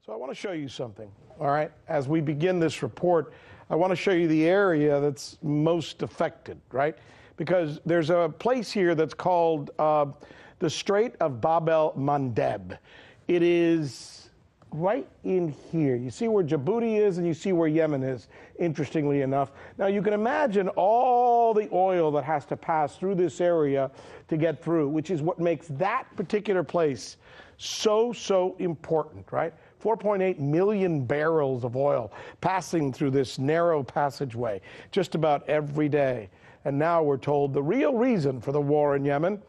So I want to show you something, all right? As we begin this report, I want to show you the area that's most affected, right? Because there's a place here that's called the Strait of Bab el-Mandeb. It is right in here. You see where Djibouti is and you see where Yemen is, interestingly enough. Now you can imagine all the oil that has to pass through this area to get through, which is what makes that particular place so important, right? 4.8 million barrels of oil passing through this narrow passageway just about every day. And now we're told the real reason for the war in Yemen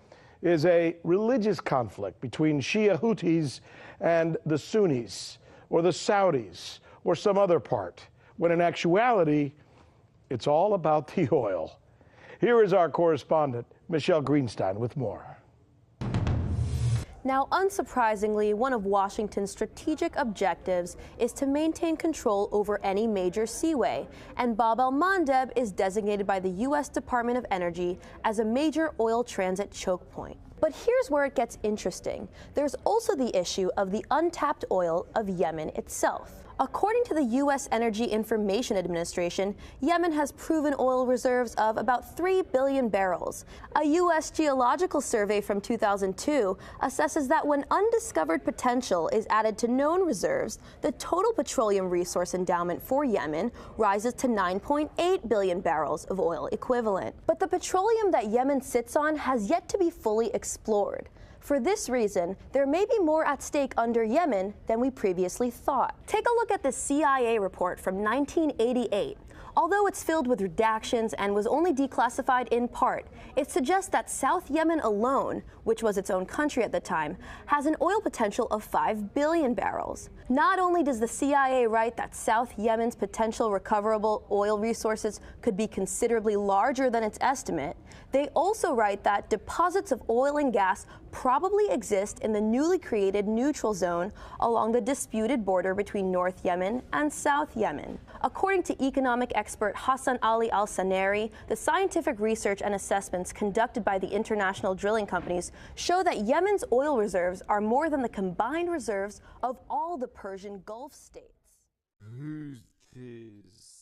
is a religious conflict between Shia Houthis and the Sunnis, or the Saudis, or some other part, when in actuality, it's all about the oil. Here is our correspondent, Michelle Greenstein, with more. Now, unsurprisingly, one of Washington's strategic objectives is to maintain control over any major seaway, and Bab el-Mandeb is designated by the U.S. Department of Energy as a major oil transit choke point. But here's where it gets interesting. There's also the issue of the untapped oil of Yemen itself. According to the U.S. Energy Information Administration, Yemen has proven oil reserves of about 3 billion barrels. A U.S. geological survey from 2002 assesses that when undiscovered potential is added to known reserves, the total petroleum resource endowment for Yemen rises to 9.8 billion barrels of oil equivalent. But the petroleum that Yemen sits on has yet to be fully explored. For this reason, there may be more at stake under Yemen than we previously thought. Take a look at the CIA report from 1988. Although it's filled with redactions and was only declassified in part, it suggests that South Yemen alone, which was its own country at the time, has an oil potential of 5 billion barrels. Not only does the CIA write that South Yemen's potential recoverable oil resources could be considerably larger than its estimate, they also write that deposits of oil and gas probably exist in the newly created neutral zone along the disputed border between North Yemen and South Yemen. According to economic expert Hassan Ali Al-Saneri, the scientific research and assessments conducted by the international drilling companies show that Yemen's oil reserves are more than the combined reserves of all the Persian Gulf states. Who's this?